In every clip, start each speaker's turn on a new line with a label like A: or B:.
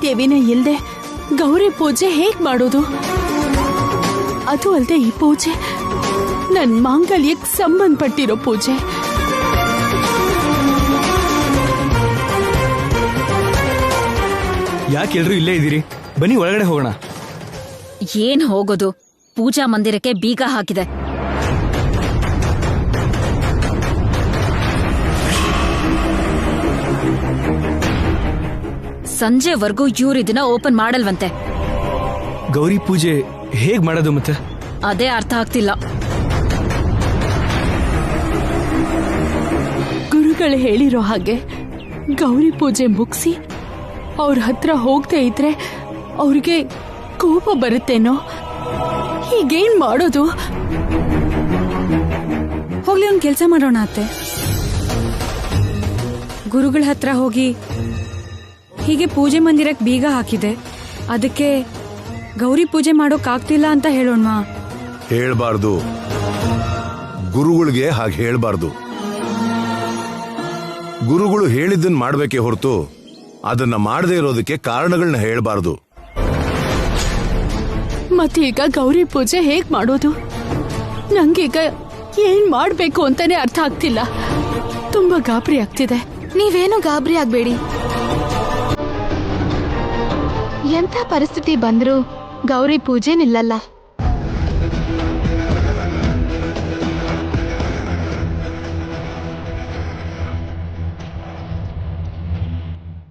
A: ದೇವಿನೇ ಇಲ್ದೆ ಗೌರಿ ಪೂಜೆ ಹೇಗ್ ಮಾಡೋದು? ಅದು ಅಲ್ಲದೆ ಈ ಪೂಜೆ ನನ್ ಮಾಂಗಲ್ಯಕ್ಕೆ ಸಂಬಂಧಪಟ್ಟಿರೋ ಪೂಜೆ.
B: ಯಾಕೆಲ್ರೂ ಇಲ್ಲೇ ಇದ್ದೀರಿ? ಬನ್ನಿ ಒಳಗಡೆ ಹೋಗೋಣ.
C: ಏನ್ ಹೋಗೋದು? ಪೂಜಾ ಮಂದಿರಕ್ಕೆ ಬೀಗ ಹಾಕಿದೆ. ಸಂಜೆವರೆಗೂ ಇವ್ರು ಇದನ್ನ ಓಪನ್ ಮಾಡಲ್ವಂತೆ.
B: ಗೌರಿ ಪೂಜೆ ಹೇಗ್ ಮಾಡೋದು ಮತ್ತೆ?
C: ಅದೇ ಅರ್ಥ ಆಗ್ತಿಲ್ಲ.
A: ಗುರುಗಳು ಹೇಳಿರೋ ಹಾಗೆ ಗೌರಿ ಪೂಜೆ ಮುಗಿಸಿ ಅವ್ರ ಹತ್ರ ಹೋಗ್ತಾ ಇದ್ರೆ ಅವ್ರಿಗೆ ಕೋಪ ಬರುತ್ತೇನೋ. ಹೀಗೇನ್ ಮಾಡೋದು?
D: ಹೋಗ್ಲಿ, ಒಂದ್ ಕೆಲ್ಸ ಮಾಡೋಣ ಅತ್ತೆ. ಗುರುಗಳ ಹತ್ರ ಹೋಗಿ ಹೀಗೆ ಪೂಜೆ ಮಂದಿರಕ್ಕೆ ಬೀಗ ಹಾಕಿದೆ, ಅದಕ್ಕೆ ಗೌರಿ ಪೂಜೆ ಮಾಡೋಕ್ಕಾಗ್ತಿಲ್ಲ ಅಂತ ಹೇಳೋಣ.
E: ಹೇಳ್ಬಾರ್ದು, ಗುರುಗಳಿಗೆ ಹಾಗೆ ಹೇಳ್ಬಾರ್ದು. ಗುರುಗಳು ಹೇಳಿದ್ದನ್ನ ಮಾಡ್ಬೇಕೇ ಹೊರತು ಅದನ್ನ ಮಾಡದೇ ಇರೋದಕ್ಕೆ ಕಾರಣಗಳನ್ನ ಹೇಳ್ಬಾರ್ದು.
A: ಮತ್ತೀಗ ಗೌರಿ ಪೂಜೆ ಹೇಗ್ ಮಾಡೋದು? ನಂಗೀಗ ಏನ್ ಮಾಡ್ಬೇಕು ಅಂತಾನೆ ಅರ್ಥ ಆಗ್ತಿಲ್ಲ. ತುಂಬಾ ಗಾಬರಿ ಆಗ್ತಿದೆ.
F: ನೀವೇನು ಗಾಬರಿ ಆಗ್ಬೇಡಿ. ಎಂಥ ಪರಿಸ್ಥಿತಿ ಬಂದ್ರೂ ಗೌರಿ ಪೂಜೆ ನಿಲ್ಲಲ್ಲ.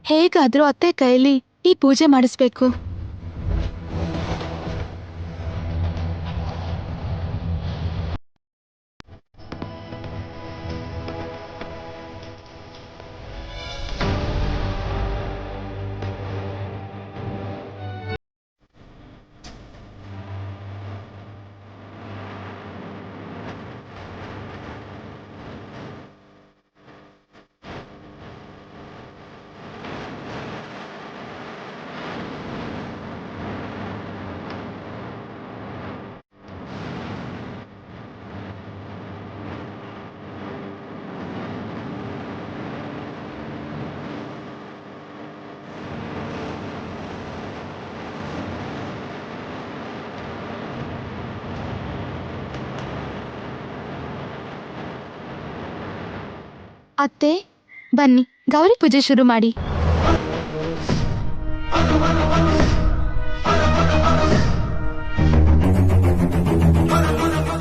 F: ಹೇಗಾದ್ರೂ ಅತ್ತೆ ಕೈಲಿ ಈ ಪೂಜೆ ಮಾಡಿಸ್ಬೇಕು. ಅತ್ತೆ ಬನ್ನಿ, ಗೌರಿ ಪೂಜೆ ಶುರು ಮಾಡಿ.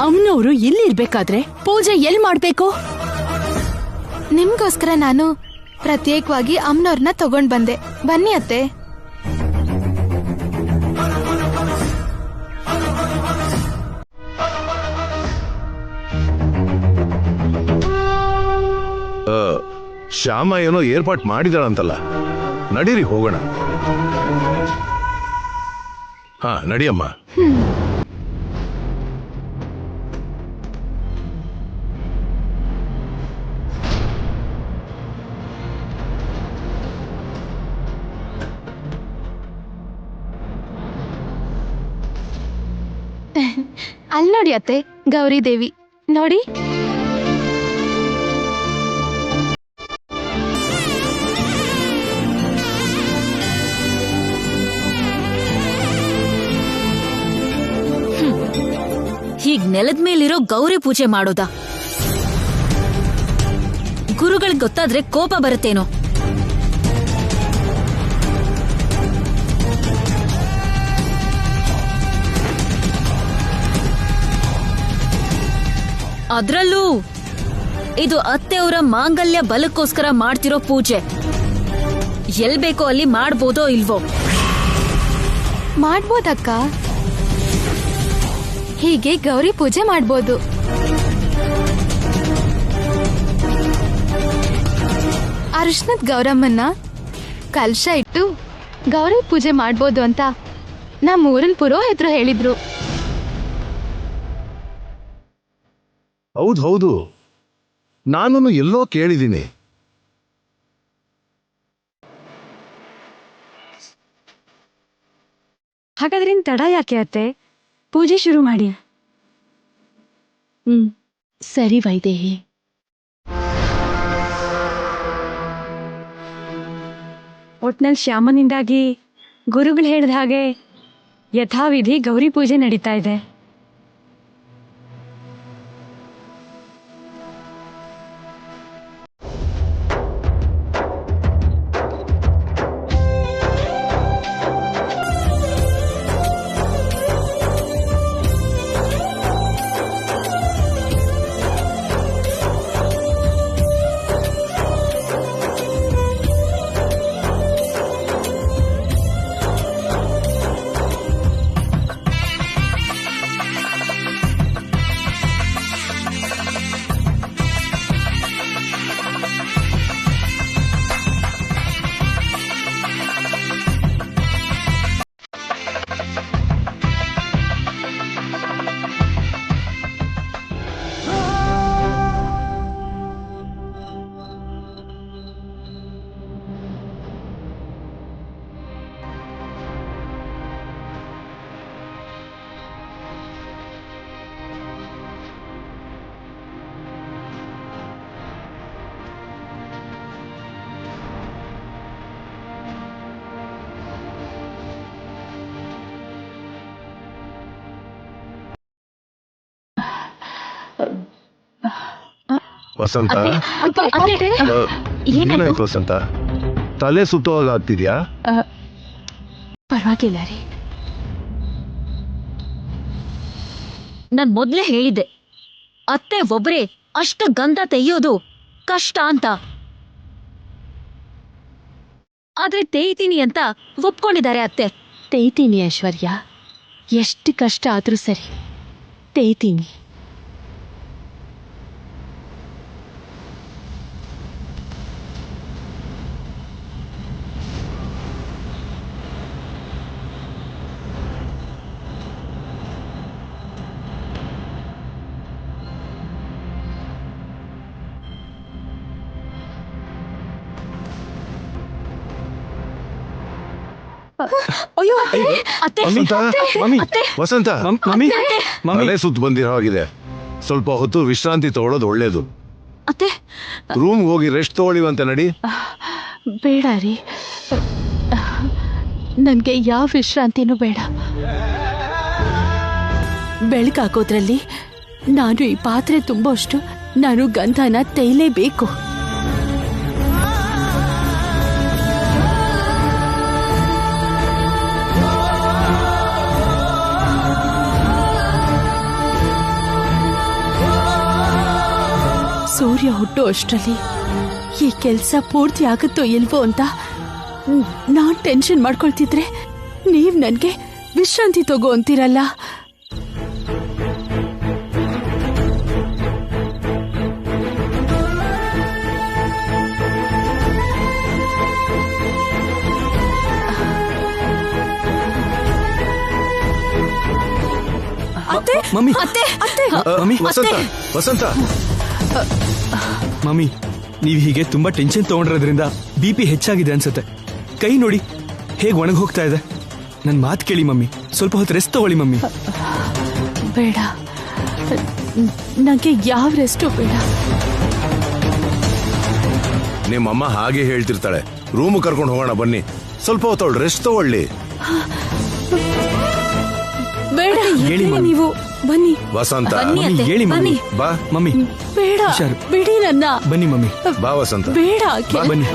A: ಅಮ್ಮನವರು ಇಲ್ಲಿರ್ಬೇಕಾದ್ರೆ ಪೂಜೆ ಎಲ್ ಮಾಡ್ಬೇಕು?
F: ನಿಮ್ಗೋಸ್ಕರ ನಾನು ಪ್ರತ್ಯೇಕವಾಗಿ ಅಮ್ಮನವ್ರನ್ನ ತಗೊಂಡ್ ಬಂದೆ. ಬನ್ನಿ ಅತ್ತೆ.
E: ಶ್ಯಾಮ ಏನೋ ಏರ್ಪಾಟ್ ಮಾಡಿದಾಳಂತಲ್ಲ, ನಡೀರಿ ಹೋಗೋಣ. ಹಾ ನಡಿಯಮ್ಮ.
F: ಅಲ್ಲಿ ನೋಡಿ ಅತ್ತೆ, ಗೌರಿ ದೇವಿ ನೋಡಿ.
C: ಹೀಗ್ ನೆಲದ ಮೇಲಿರೋ ಗೌರಿ ಪೂಜೆ ಮಾಡೋದಾ? ಗುರುಗಳಿಗೆ ಗೊತ್ತಾದ್ರೆ ಕೋಪ ಬರುತ್ತೇನೋ. ಅದ್ರಲ್ಲೂ ಇದು ಅತ್ತೆಯವರ ಮಾಂಗಲ್ಯ ಬಲಕ್ಕೋಸ್ಕರ ಮಾಡ್ತಿರೋ ಪೂಜೆ. ಎಲ್ ಬೇಕೋ ಅಲ್ಲಿ ಮಾಡ್ಬೋದೋ ಇಲ್ವೋ?
F: ಮಾಡ್ಬೋದಕ್ಕ, ಹೀಗೆ ಗೌರಿ ಪೂಜೆ ಮಾಡ್ಬೋದು. ಅರಿಶಿನದ ಗೌರಮ್ಮನ್ನ ಕಲಶ ಇಟ್ಟು ಗೌರಿ ಪೂಜೆ ಮಾಡ್ಬೋದು ಅಂತ ನಮ್ಮ ಊರಿನ ಪುರೋಹಿತರು ಹೇಳಿದ್ರು.
E: ಹೌದು, ನಾನು ಎಲ್ಲೋ ಕೇಳಿದ್ದೀನಿ.
D: ಹಾಗಾದ್ರೆ ತಡ ಯಾಕೆ ಅತ್ತೆ? ಪೂಜೆ ಶುರು ಮಾಡಿ.
A: ಸರಿ ವೈದೇಹಿ.
D: ಒಟ್ನಲ್ಲಿ ಶ್ಯಾಮನಿಂದಾಗಿ ಗುರುಗಳು ಹೇಳಿದ ಹಾಗೆ ಯಥಾವಿಧಿ ಗೌರಿ ಪೂಜೆ ನಡೀತಾ ಇದೆ.
E: ವಸಂತ, ಏನಾಯ್ತು ವಸಂತ? ತಲೆ ಸುತ್ತೋಗ ಆಗ್ತಿದ್ಯಾ?
A: ಪರವಾಗಿಲ್ಲ ರೀ.
C: ನಾನ್ ಮೊದ್ಲೇ ಹೇಳಿದ್ದೆ, ಅತ್ತೆ ಒಬ್ರೇ ಅಷ್ಟು ಗಂಧ ತೆಯ್ಯೋದು ಕಷ್ಟ ಅಂತ. ಆದ್ರೆ ತೇಯ್ತೀನಿ ಅಂತ ಒಪ್ಕೊಂಡಿದ್ದಾರೆ ಅತ್ತೆ.
A: ತೇಯ್ತೀನಿ ಐಶ್ವರ್ಯ, ಎಷ್ಟು ಕಷ್ಟ ಆದ್ರೂ ಸರಿ ತೇಯ್ತೀನಿ.
C: ಅಯ್ಯೋ ಅತ್ತೆ,
E: ವಸಂತ,
B: ಮಮ್ಮಿ,
E: ವಸಂತ,
B: ಮಮ್ಮಿ, ಮಮ್ಮಿ,
E: ತಲೆ ಸುತ್ತ ಬಂದಿರೋ ಹಾಗಿದೆ. ಸ್ವಲ್ಪ ಹೊತ್ತು ವಿಶ್ರಾಂತಿ ತಗೊಳ್ಳೋದು ಒಳ್ಳೇದು.
C: ಅತ್ತೆ
E: ರೂಮ್ ಹೋಗಿ ರೆಸ್ಟ್ ತಗೊಳ್ಳಿವಂತೆ ನಡಿ.
A: ಬೇಡ ರೀ, ನನಗೆ ಯಾವ ವಿಶ್ರಾಂತಿನೂ ಬೇಡ. ಬೆಳಕಾಗೋದ್ರಲ್ಲಿ ನಾನು ಈ ಪಾತ್ರೆ ತುಂಬೋಷ್ಟು ನಾನು ಗಂಧನ ತೈಲೇಬೇಕು. ಸೂರ್ಯ ಹುಟ್ಟೋ ಅಷ್ಟರಲ್ಲಿ ಈ ಕೆಲಸ ಪೂರ್ತಿ ಆಗುತ್ತೋ ಇಲ್ವೋ ಅಂತ ನಾನ್ ಟೆನ್ಷನ್ ಮಾಡ್ಕೊಳ್ತಿದ್ರೆ ನೀವ್ ನನ್ಗೆ ವಿಶ್ರಾಂತಿ ತಗೋ ಅಂತೀರಲ್ಲ.
B: ಮಮ್ಮಿ, ಮಮ್ಮಿ,
E: ವಸಂತ, ವಸಂತ,
B: ಮಮ್ಮಿ, ನೀವು ಹೀಗೆ ತುಂಬಾ ಟೆನ್ಷನ್ ತಗೊಂಡಿರೋದ್ರಿಂದ BP ಹೆಚ್ಚಾಗಿದೆ ಅನ್ಸುತ್ತೆ. ಕೈ ನೋಡಿ ಹೇಗೆ ಒಣಗಿ ಹೋಗ್ತಾ ಇದೆ. ನನ್ನ ಮಾತು ಕೇಳಿ ಮಮ್ಮಿ, ಸ್ವಲ್ಪ ಹೊತ್ತು ರೆಸ್ಟ್ ತಗೊಳ್ಳಿ ಮಮ್ಮಿ.
A: ಬೇಡ, ನನಗೆ ಯಾವ ರೆಸ್ಟು ಬೇಡ.
E: ನಿಮ್ಮಮ್ಮ ಹಾಗೆ ಹೇಳ್ತಿರ್ತಾಳೆ. ರೂಮ್ ಕರ್ಕೊಂಡು ಹೋಗೋಣ ಬನ್ನಿ. ಸ್ವಲ್ಪ ಹೊತ್ತು ರೆಸ್ಟ್ ತಗೊಳ್ಳಿ.
A: ಬೇಡ,
B: ಹೇಳಿ ಮಮ್ಮಿ.
D: ನೀವು ಬನ್ನಿ.
E: ವಸಂತ,
C: ಬನ್ನಿ
B: ಮಮ್ಮಿ,
C: ಅತ್ತೆ,
B: ಹೇಳಿ ಮಮ್ಮಿ.
C: ಬನ್ನಿ.
E: ಬಾ.
B: ಮಮ್ಮಿ,
A: ಬೇಡ,
B: ಹುಷಾರು.
A: ಬಿಡಿ ನನ್ನ.
B: ಬನ್ನಿ ಮಮ್ಮಿ,
E: ಬಾ ವಸಂತ.
A: ಬೇಡ ಅಖಿಲ್.
B: ಬನ್ನಿ.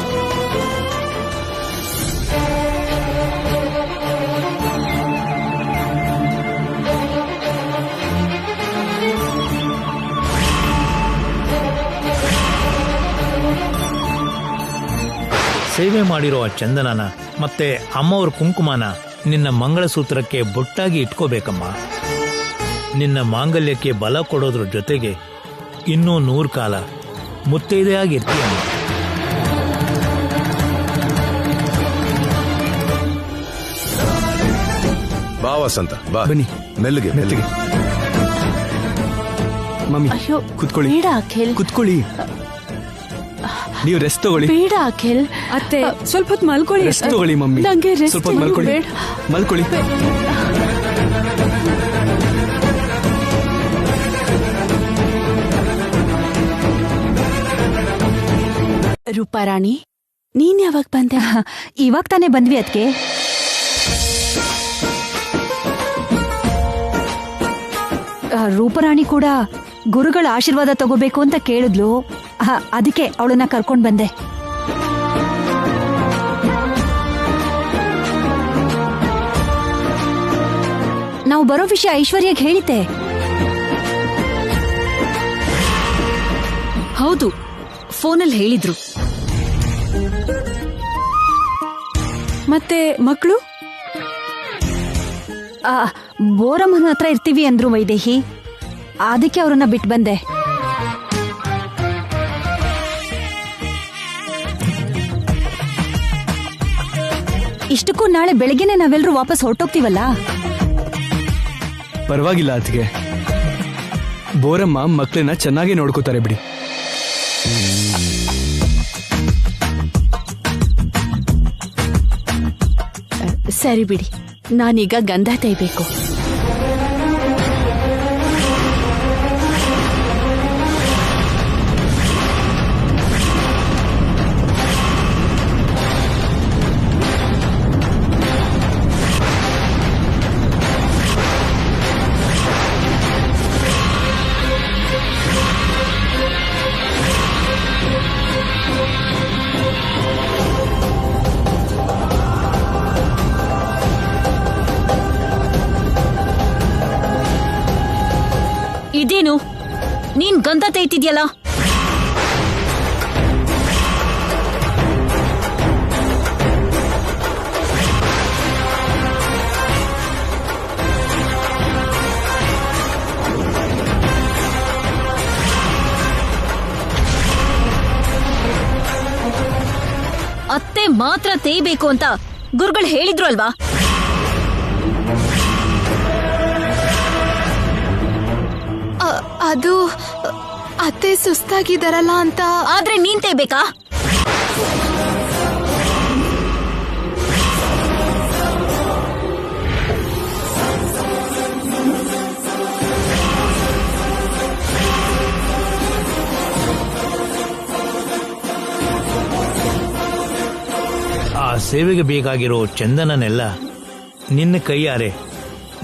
G: ಸೇವೆ ಮಾಡಿರೋ ಆ ಚಂದನನ ಮತ್ತೆ ಅಮ್ಮವ್ರ ಕುಂಕುಮನ ನಿನ್ನ ಮಂಗಳಸೂತ್ರಕ್ಕೆ ಬೊಟ್ಟಾಗಿ ಇಟ್ಕೋಬೇಕಮ್ಮ. ನಿನ್ನ ಮಾಂಗಲ್ಯಕ್ಕೆ ಬಲ ಕೊಡೋದ್ರ ಜೊತೆಗೆ ಇನ್ನೂ 100 ಕಾಲ ಮುತ್ತೈದೆಯಾಗಿರ್ತೀಯಮ್ಮ.
E: ಬಾ ವಸಂತ, ಬಾ.
B: ಬನ್ನಿ.
E: ಮೆಲ್ಲಗೆ ಮೆಲ್ಲಗೆ.
B: ಮಮ್ಮಿ,
A: ಅಯ್ಯೋ,
B: ಕುತ್ಕೊಳ್ಳಿ.
A: ಬೇಡ ಅಖಿಲ್.
B: ಕುತ್ಕೊಳ್ಳಿ. ನೀವು ರೆಸ್ಟ್ ತಗೊಳ್ಳಿ.
A: ಬೇಡ ಅಖಿಲ್.
D: ಅತ್ತೆ ಸ್ವಲ್ಪ ಹೊತ್ತು ಮಲ್ಕೊಳ್ಳಿ.
B: ರೆಸ್ಟ್ ತಗೊಳ್ಳಿ ಮಮ್ಮಿ.
A: ನಂಗೆ rest
B: ಸ್ವಲ್ಪ ಹೊತ್ತು ಮಲ್ಕೊಳ್ಳಿ.
A: ಬೇಡ.
B: ಮಲ್ಕೊಳ್ಳಿ.
A: ರೂಪಾರಾಣಿ, ನೀನ್ ಯಾವಾಗ ಬಂದೆ?
C: ಇವಾಗ ತಾನೇ ಬಂದ್ವಿ ಅದಕ್ಕೆ.
H: ರೂಪರಾಣಿ ಕೂಡ ಗುರುಗಳ ಆಶೀರ್ವಾದ ತಗೋಬೇಕು ಅಂತ ಕೇಳಿದ್ಲು. ಅದಕ್ಕೆ ಅವಳನ್ನ ಕರ್ಕೊಂಡ್ ಬಂದೆ. ನಾವು ಬರೋ ವಿಷಯ ಐಶ್ವರ್ಯಗೆ ಹೇಳಿದ್ದೆ.
C: ಹೌದು, ಫೋನಲ್ಲಿ ಹೇಳಿದ್ರು.
D: ಮತ್ತೆ ಮಕ್ಕಳು?
H: ಬೋರಮ್ಮನ ಹತ್ರ ಇರ್ತೀವಿ ಅಂದ್ರು ವೈದೇಹಿ. ಅದಕ್ಕೆ ಅವ್ರನ್ನ ಬಿಟ್ಟು ಬಂದೆ. ಇಷ್ಟಕ್ಕೂ ನಾಳೆ ಬೆಳಗ್ಗೆನೆ ನಾವೆಲ್ಲರೂ ವಾಪಸ್ ಹೊರಟೋಗ್ತೀವಲ್ಲ.
B: ಪರವಾಗಿಲ್ಲ ಅತ್ತಿಗೆ, ಬೋರಮ್ಮ ಮಕ್ಕಳನ್ನ ಚೆನ್ನಾಗಿ ನೋಡ್ಕೋತಾರೆ ಬಿಡಿ.
A: ಸರಿ ಬಿಡಿ, ನಾನೀಗ ಗಂಧ ತೇಯ್ಬೇಕು.
C: ಇದೇನು ನೀನ್ ಗಂಧ ತೇಯ್ತಿದ್ಯಲ್ಲ? ಅತ್ತೆ ಮಾತ್ರ ತೇಯ್ಬೇಕು ಅಂತ ಗುರುಗಳು ಹೇಳಿದ್ರು ಅಲ್ವಾ?
F: ಅದು ಅತ್ತೆ ಸುಸ್ತಾಗಿದಾರಲ್ಲ ಅಂತ.
C: ಆದ್ರೆ ನೀನ್ ತೇಯ್ಬೇಕಾ?
G: ಆ ಸೇವೆಗೆ ಬೇಕಾಗಿರೋ ಚಂದನನೆಲ್ಲ ನಿನ್ನ ಕೈಯಾರೆ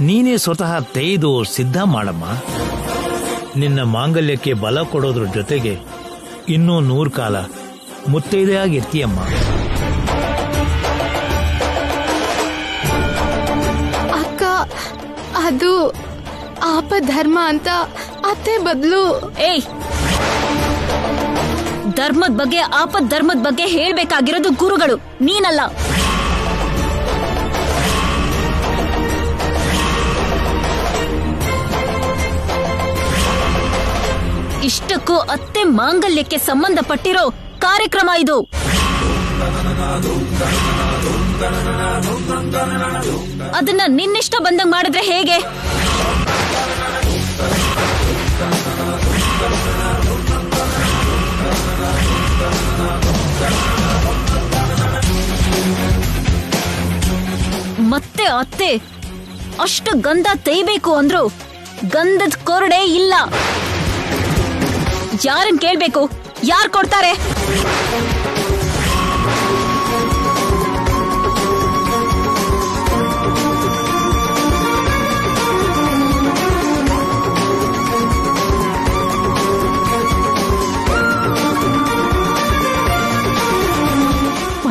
G: ನೀನೇ ಸ್ವತಃ ತೇಯ್ದು ಸಿದ್ಧ ಮಾಡಮ್ಮ. ನಿನ್ನ ಮಾಂಗಲ್ಯಕ್ಕೆ ಬಲ ಕೊಡೋದ್ರ ಜೊತೆಗೆ ಇನ್ನೂ 100 ಕಾಲ ಮುತ್ತೈದೆಯಾಗಿರ್ತೀಯಮ್ಮ.
F: ಅಕ್ಕ, ಅದು ಆಪಧರ್ಮ ಅಂತ ಅತ್ತೆ ಬದಲು.
C: ಏಯ್, ಧರ್ಮದ ಬಗ್ಗೆ ಆಪತ್ ಧರ್ಮದ ಬಗ್ಗೆ ಹೇಳ್ಬೇಕಾಗಿರೋದು ಗುರುಗಳು, ನೀನಲ್ಲ. ಇಷ್ಟಕ್ಕೂ ಅತ್ತೆ ಮಾಂಗಲ್ಯಕ್ಕೆ ಸಂಬಂಧಪಟ್ಟಿರೋ ಕಾರ್ಯಕ್ರಮ ಇದು. ಅದನ್ನ ನಿನ್ನಿಷ್ಟ ಬಂದಂಗ್ ಮಾಡಿದ್ರೆ ಹೇಗೆ? ಮತ್ತೆ ಅತ್ತೆ ಅಷ್ಟು ಗಂಧ ತೇಯ್ಬೇಕು ಅಂದ್ರು ಗಂಧದ ಕೊರಡೆ ಇಲ್ಲ. ಯಾರನ್ ಕೇಳ್ಬೇಕು? ಯಾರ್ ಕೊಡ್ತಾರೆ?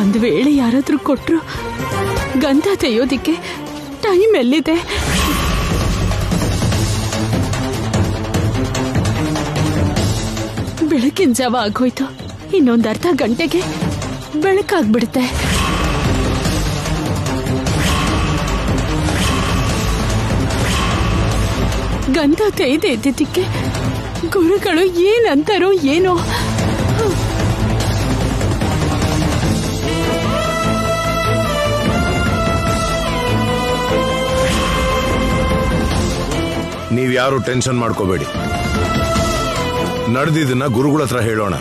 A: ಒಂದು ವೇಳೆ ಯಾರಾದ್ರೂ ಕೊಟ್ರು ಗಂಧ ತೆಯ್ಯೋದಿಕ್ಕೆ ಟೈಮ್ ಎಲ್ಲಿದೆ? ಬೆಳಕಿನ ಜಾವ ಆಗೋಯ್ತು. ಇನ್ನೊಂದು ಅರ್ಧ ಗಂಟೆಗೆ ಬೆಳಕಾಗ್ಬಿಡುತ್ತೆ. ಗಂಧ ತೆಯ್ದೆ ಇದ್ದಿದ್ದಕ್ಕೆ ಗುರುಗಳು ಏನಂತಾರೋ ಏನೋ.
E: ನೀವ್ಯಾರು ಟೆನ್ಷನ್ ಮಾಡ್ಕೋಬೇಡಿ. ನಡೆದಿದ್ದನ್ನ ಗುರುಗಳ ಹತ್ರ ಹೇಳೋಣ.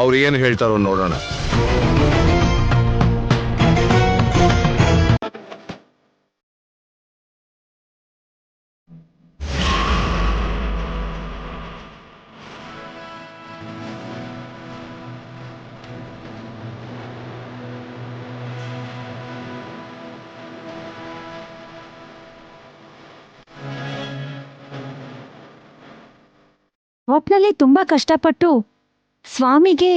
E: ಅವ್ರು ಏನು ಹೇಳ್ತಾರೋ ನೋಡೋಣ.
H: ಒಟ್ನಲ್ಲಿ ತುಂಬಾ ಕಷ್ಟಪಟ್ಟು ಸ್ವಾಮಿಗೆ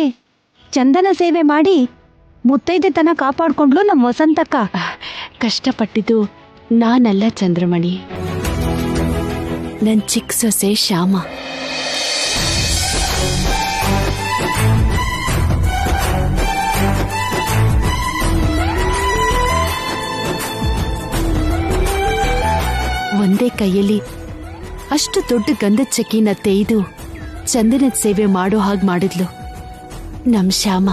H: ಚಂದನ ಸೇವೆ ಮಾಡಿ ಮುತ್ತೈದೆತನ ಕಾಪಾಡ್ಕೊಂಡ್ಲು ನಮ್ಮ ವಸಂತಕ್ಕ.
A: ಕಷ್ಟಪಟ್ಟಿದ್ದು ನಾನಲ್ಲ ಚಂದ್ರಮಣಿ, ನನ್ ಚಿಕ್ಕ ಸೊಸೆ ಶ್ಯಾಮ. ಒಂದೇ ಕೈಯಲ್ಲಿ ಅಷ್ಟು ದೊಡ್ಡ ಗಂಧದ ಚಕ್ಕಿನ ತೆಯ್ದು ಚಂದನದ ಸೇವೆ ಮಾಡೋ ಹಾಗೆ ಮಾಡಿದ್ಲು ನಮ್ ಶ್ಯಾಮ.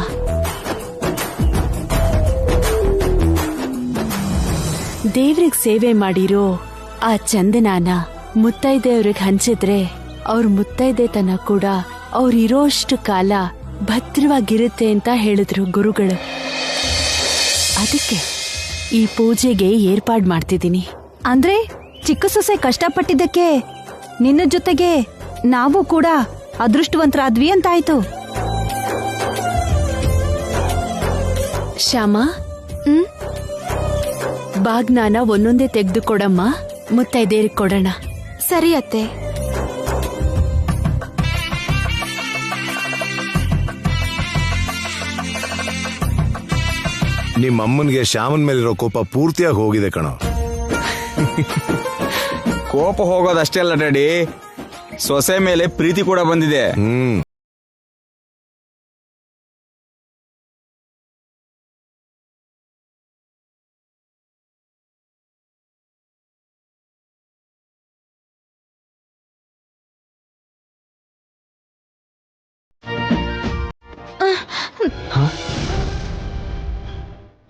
A: ದೇವ್ರಿಗೆ ಸೇವೆ ಮಾಡಿರೋ ಆ ಚಂದನಾನ ಮುತ್ತೈದೆಯವ್ರಿಗೆ ಹಂಚಿದ್ರೆ ಅವ್ರ ಮುತ್ತೈದೆತನ ಕೂಡ ಅವ್ರಿರೋಷ್ಟು ಕಾಲ ಭದ್ರವಾಗಿರುತ್ತೆ ಅಂತ ಹೇಳಿದ್ರು ಗುರುಗಳು. ಅದಕ್ಕೆ ಈ ಪೂಜೆಗೆ ಏರ್ಪಾಡ್ ಮಾಡ್ತಿದ್ದೀನಿ.
H: ಅಂದ್ರೆ ಚಿಕ್ಕ ಸೊಸೆ ಕಷ್ಟಪಟ್ಟಿದ್ದಕ್ಕೆ ನಿನ್ನ ಜೊತೆಗೆ ನಾವು ಕೂಡ ಅದೃಷ್ಟವಂತರಾದ್ವಿ ಅಂತಾಯ್ತು.
A: ಶ್ಯಾಮ, ಬಾಗ್ನಾನ ಒಂದೊಂದೇ ತೆಗೆದು ಕೊಡಮ್ಮ, ಮುತ್ತೈದೇರಿಗೆ ಕೊಡೋಣ.
F: ಸರಿ ಅತ್ತೆ.
E: ನಿಮ್ಮಮ್ಮನ್ಗೆ ಶ್ಯಾಮನ್ ಮೇಲಿರೋ ಕೋಪ ಪೂರ್ತಿಯಾಗಿ ಹೋಗಿದೆ ಕಣೋ.
I: ಕೋಪ ಹೋಗೋದಷ್ಟೇ ಅಲ್ಲ ಡ್ಯಾಡಿ, ಸೊಸೆ ಮೇಲೆ ಪ್ರೀತಿ ಕೂಡ ಬಂದಿದೆ.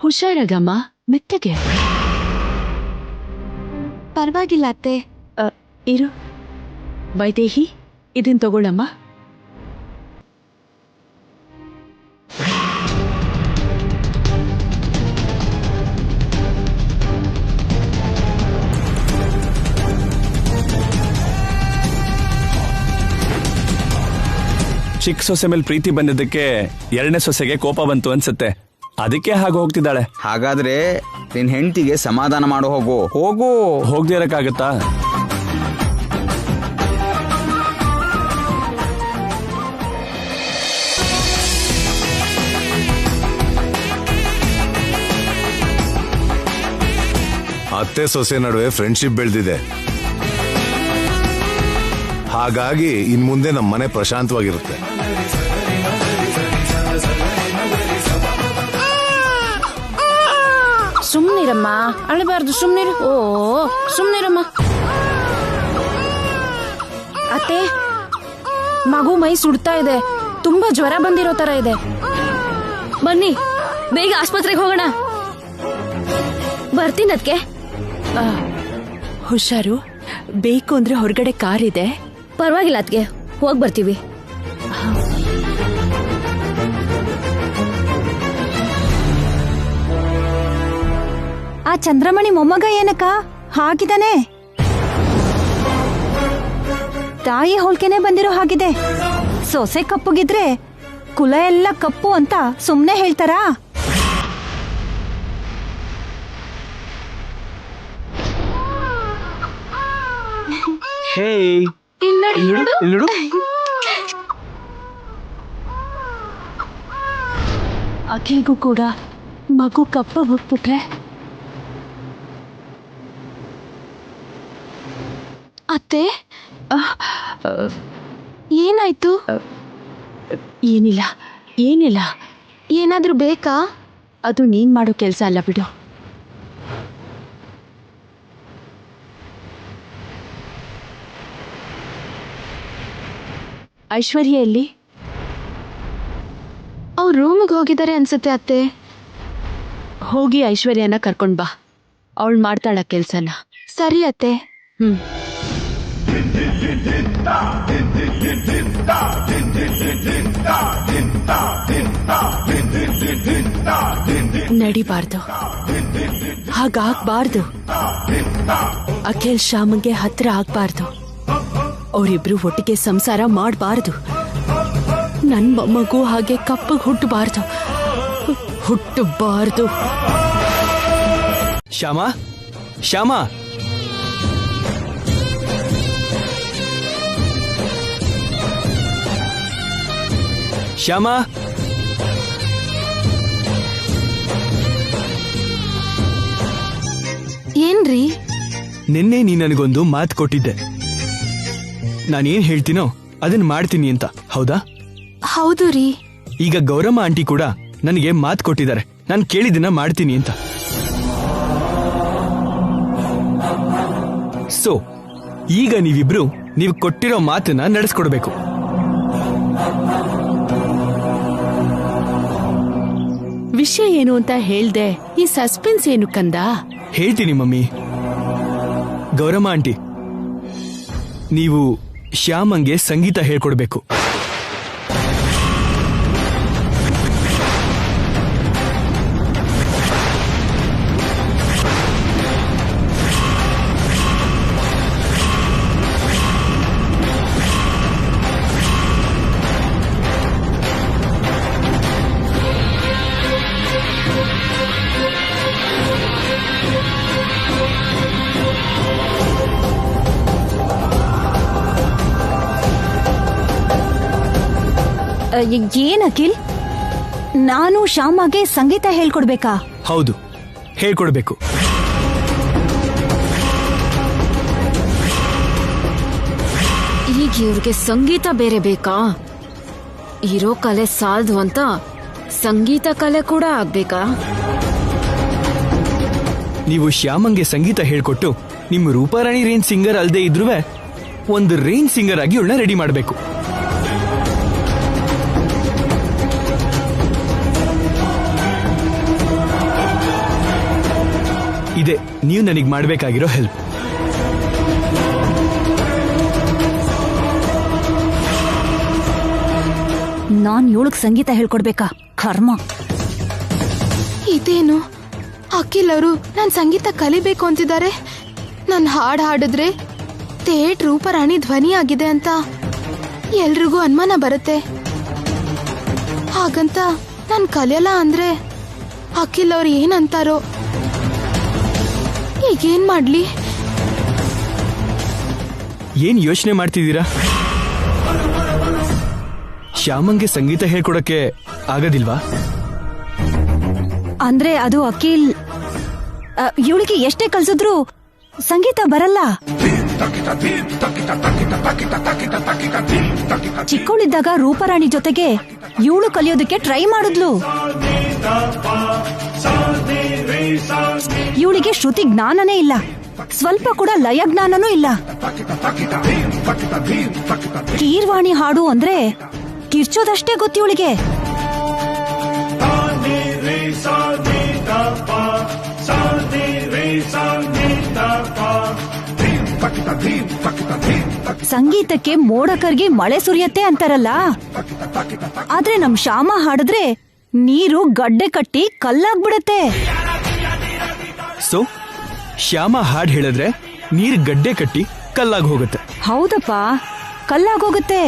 A: ಹುಷಾರಾಗಮ್ಮ, ಮೆತ್ತಗೆ.
F: ಪರವಾಗಿಲ್ಲ ಅತ್ತೆ.
A: ಇರು ವೈದೇಹಿ, ಇದನ್ ತಗೊಳಮ್ಮ.
B: ಚಿಕ್ಕ ಸೊಸೆ ಮೇಲೆ ಪ್ರೀತಿ ಬಂದಿದ್ದಕ್ಕೆ ಎರಡನೇ ಸೊಸೆಗೆ ಕೋಪ ಬಂತು ಅನ್ಸುತ್ತೆ, ಅದಕ್ಕೆ ಹಾಗೆ ಹೋಗ್ತಿದ್ದಾಳೆ.
I: ಹಾಗಾದ್ರೆ ನಿನ್ ಹೆಂಡತಿಗೆ ಸಮಾಧಾನ ಮಾಡೋ ಹೋಗು.
B: ಹೋಗದೆ ಇರಕ್ಕಾಗತ್ತಾ?
E: ಅತ್ತೆ ಸೊಸೆ ನಡುವೆ ಫ್ರೆಂಡ್ಶಿಪ್ ಬೆಳೆದಿದೆ. ಹಾಗಾಗಿ ಇನ್ ಮುಂದೆ ನಮ್ಮ ಮನೆ ಪ್ರಶಾಂತವಾಗಿರುತ್ತೆ.
C: ಸುಮ್ನಿರಮ್ಮ, ಅಳಬಾರ್ದು, ಸುಮ್ನಿರು. ಸುಮ್ನಿರಮ್ಮ. ಅತ್ತೆ, ಮಗು ಮೈ ಸುಡ್ತಾ ಇದೆ, ತುಂಬಾ ಜ್ವರ ಬಂದಿರೋ ತರ ಇದೆ. ಬನ್ನಿ ಬೇಗ ಆಸ್ಪತ್ರೆಗೆ ಹೋಗೋಣ. ಬರ್ತೀನಿ ಅದಕ್ಕೆ.
A: ಹುಷಾರು, ಬೇಕು ಅಂದ್ರೆ ಹೊರಗಡೆ ಕಾರ್ ಇದೆ.
C: ಪರವಾಗಿಲ್ಲ ಅದಕ್ಕೆ, ಹೋಗಿ ಬರ್ತೀವಿ.
H: ಆ ಚಂದ್ರಮಣಿ ಮೊಮ್ಮಗ ಏನಕ್ಕ ಹಾಗಿದಾನೆ? ತಾಯಿ ಹೋಲ್ಕೆನೆ ಬಂದಿರೋ ಹಾಗಿದೆ. ಸೊಸೆ ಕಪ್ಪುಗಿದ್ರೆ ಕುಲ ಎಲ್ಲ ಕಪ್ಪು ಅಂತ ಸುಮ್ನೆ ಹೇಳ್ತಾರಾ?
A: ಅಖಿಲ್ಗೂ ಕೂಡ ಮಗು ಕಪ್ಪ ಹೋಗ್ಬಿಟ್ರೆ
F: ಅತ್ತೆ, ಏನಾಯ್ತು?
A: ಏನಿಲ್ಲ ಏನಿಲ್ಲ.
F: ಏನಾದ್ರೂ ಬೇಕಾ?
A: ಅದು ನೀನ್ ಮಾಡೋ ಕೆಲಸ ಅಲ್ಲ ಬಿಡು. ಐಶ್ವರ್ಯ ಎಲ್ಲಿ?
F: ಅವ್ರು ರೂಮಿಗೆ ಹೋಗಿದ್ದಾರೆ ಅನ್ಸುತ್ತೆ ಅತ್ತೆ.
A: ಹೋಗಿ ಐಶ್ವರ್ಯನ ಕರ್ಕೊಂಡ್ ಬಾ, ಅವಳು ಮಾಡ್ತಾಳ ಕೆಲ್ಸನ.
F: ಸರಿ ಅತ್ತೆ.
A: ನಡಿಬಾರ್ದು, ಹಾಗಾಗ್ಬಾರ್ದು. ಅಖಿಲ್ ಶ್ಯಾಮಗೆ ಹತ್ರ ಆಗ್ಬಾರ್ದು. ಅವರಿಬ್ರು ಒಟ್ಟಿಗೆ ಸಂಸಾರ ಮಾಡಬಾರ್ದು. ನನ್ ಮೊಮ್ಮಗು ಹಾಗೆ ಕಪ್ಪಗ್ ಹುಟ್ಟಬಾರ್ದು.
B: ಶ್ಯಾಮ, ಶ್ಯಾಮ, ಶ್ಯಾಮ,
F: ಏನ್ರಿ?
B: ನಿನ್ನೆ ನೀ ನನಗೊಂದು ಮಾತು ಕೊಟ್ಟಿದ್ದೆ. ನಾನೇನ್ ಹೇಳ್ತೀನೋ ಅದನ್ನ ಮಾಡ್ತೀನಿ ಅಂತ, ಹೌದಾ?
F: ಹೌದು ರೀ.
B: ಈಗ ಗೌರಮ್ಮ ಆಂಟಿ ಕೂಡ ನನಗೆ ಮಾತು ಕೊಟ್ಟಿದ್ದಾರೆ, ನಾನು ಕೇಳಿದ್ದನ್ನ ಮಾಡ್ತೀನಿ ಅಂತ. ಸೊ ಈಗ ನೀವಿಬ್ರು ನೀವು ಕೊಟ್ಟಿರೋ ಮಾತನ್ನ ನಡೆಸ್ಕೊಡ್ಬೇಕು.
A: ವಿಷಯ ಏನು ಅಂತ ಹೇಳ್ದೆ, ಈ ಸಸ್ಪೆನ್ಸ್ ಏನು ಕಂದ?
B: ಹೇಳ್ತೀನಿ ಮಮ್ಮಿ. ಗೌರಮ್ಮ ಆಂಟಿ, ನೀವು ಶ್ಯಾಮಂಗೆ ಸಂಗೀತ ಹೇಳ್ಕೊಡ್ಬೇಕು.
H: ಏನ್ ಅಖಿಲ್, ನಾನು ಶ್ಯಾಮಗೆ ಸಂಗೀತ ಹೇಳ್ಕೊಡ್ಬೇಕಾ?
B: ಹೌದು, ಹೇಳ್ಕೊಡ್ಬೇಕು.
C: ಈಗ ಇವ್ರಿಗೆ ಸಂಗೀತ ಬೇರೆ ಬೇಕಾ? ಇರೋ ಕಲೆ ಸಾಲ್ದು ಅಂತ ಸಂಗೀತ ಕಲೆ ಕೂಡ ಆಗ್ಬೇಕಾ?
B: ನೀವು ಶ್ಯಾಮಂಗೆ ಸಂಗೀತ ಹೇಳ್ಕೊಟ್ಟು ನಿಮ್ಮ ರೂಪಾರಾಣಿ ರೇಂಜ್ ಸಿಂಗರ್ ಅಲ್ದೇ ಇದ್ರೂ ಒಂದು ರೇಂಜ್ ಸಿಂಗರ್ ಆಗಿ ಇವಳನ್ನ ರೆಡಿ ಮಾಡಬೇಕು. ಇದೆ ನೀವು ನನಗೆ ಮಾಡಬೇಕಾಗಿರೋ ಹೆಲ್ಪ್.
H: ನಾನ್ ಇವಳಿಗೆ ಸಂಗೀತ ಹೇಳ್ಕೊಡ್ಬೇಕಾ? ಕರ್ಮ.
F: ಇದೇನು, ಅಖಿಲ್ ಅವರು ನಾನ್ ಸಂಗೀತ ಕಲಿಬೇಕು ಅಂತಿದ್ದಾರೆ. ನಾನ್ ಹಾಡ್ ಹಾಡಿದ್ರೆ ತೇಟ್ ರೂಪರಾಣಿ ಧ್ವನಿ ಆಗಿದೆ ಅಂತ ಎಲ್ರಿಗೂ ಅನುಮಾನ ಬರುತ್ತೆ. ಹಾಗಂತ ನಾನ್ ಕಲಿಯಲ್ಲ ಅಂದ್ರೆ ಅಖಿಲ್ ಅವ್ರು ಏನಂತಾರೋ. ಈಗೇನ್ ಮಾಡ್ಲಿ?
B: ಏನ್ ಯೋಚನೆ ಮಾಡ್ತಿದ್ದೀರಾ? ಶ್ಯಾಮಂಗೆ ಸಂಗೀತ ಹೇಳ್ಕೊಡಕ್ಕೆ ಆಗೋದಿಲ್ವಾ?
H: ಅಂದ್ರೆ ಅದು ಅಖಿಲ್, ಇವಳಿಗೆ ಎಷ್ಟೇ ಕಲ್ಸಿದ್ರು ಸಂಗೀತ ಬರಲ್ಲ. ಚಿಕ್ಕವಳಿದ್ದಾಗ ರೂಪರಾಣಿ ಜೊತೆಗೆ ಇವಳು ಕಲಿಯೋದಕ್ಕೆ ಟ್ರೈ ಮಾಡಿದ್ಲು. ಇವಳಿಗೆ ಶ್ರುತಿ ಜ್ಞಾನನೇ ಇಲ್ಲ, ಸ್ವಲ್ಪ ಕೂಡ ಲಯ ಜ್ಞಾನನೂ ಇಲ್ಲ. ಕೀರ್ವಾಣಿ ಹಾಡು ಅಂದ್ರೆ ಕಿರ್ಚೋದಷ್ಟೇ ಗೊತ್ತು ಇವಳಿಗೆ. ಸಂಗೀತಕ್ಕೆ ಮೋಡ ಕರ್ಗಿ ಮಳೆ ಸುರಿಯತ್ತೆ ಅಂತಾರಲ್ಲ, ಆದ್ರೆ ನಮ್ ಶ್ಯಾಮ ಹಾಡಿದ್ರೆ ನೀರು ಗಡ್ಡೆ ಕಟ್ಟಿ ಕಲ್ಲಾಗ್ಬಿಡತ್ತೆ.
B: ಸೊ ಶ್ಯಾಮ ಹಾಡ್ ಹೇಳಿದ್ರೆ ನೀರ್ ಗಡ್ಡೆ ಕಟ್ಟಿ ಕಲ್ಲಾಗಿ ಹೋಗುತ್ತೆ.
H: ಹೌದಪ್ಪ, ಕಲ್ಲಾಗೋಗುತ್ತೆ.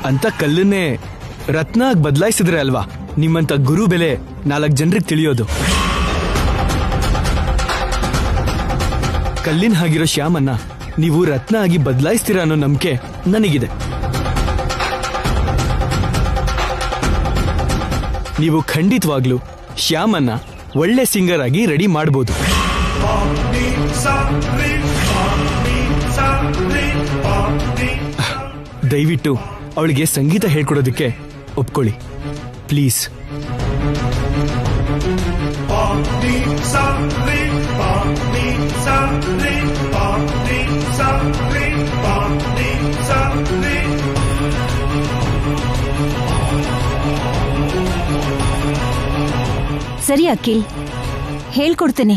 B: ಅಂತ ಕಲ್ಲನ್ನೇ ರತ್ನ ಆಗಿ ಬದಲಾಯಿಸಿದ್ರೆ ಅಲ್ವಾ ನಿಮ್ಮಂತ ಗುರು ಬೆಲೆ 4 ಜನರಿಗೆ ತಿಳಿಯೋದು. ಕಲ್ಲಿನ ಹಾಗಿರೋ ಶ್ಯಾಮನ್ನ ನೀವು ರತ್ನ ಆಗಿ ಬದಲಾಯಿಸ್ತೀರಾ ಅನ್ನೋ ನಂಬಿಕೆ ನನಗಿದೆ. ನೀವು ಖಂಡಿತವಾಗ್ಲೂ ಶ್ಯಾಮನ್ನ ಒಳ್ಳೆ ಸಿಂಗರ್ ಆಗಿ ರೆಡಿ ಮಾಡಬಹುದು. ದಯವಿಟ್ಟು ಅವಳಿಗೆ ಸಂಗೀತ ಹೇಳ್ಕೊಡೋದಕ್ಕೆ ಒಪ್ಕೊಳ್ಳಿ ಪ್ಲೀಸ್.
H: ಸರಿ ಅಖಿಲ್, ಹೇಳ್ಕೊಡ್ತೀನಿ.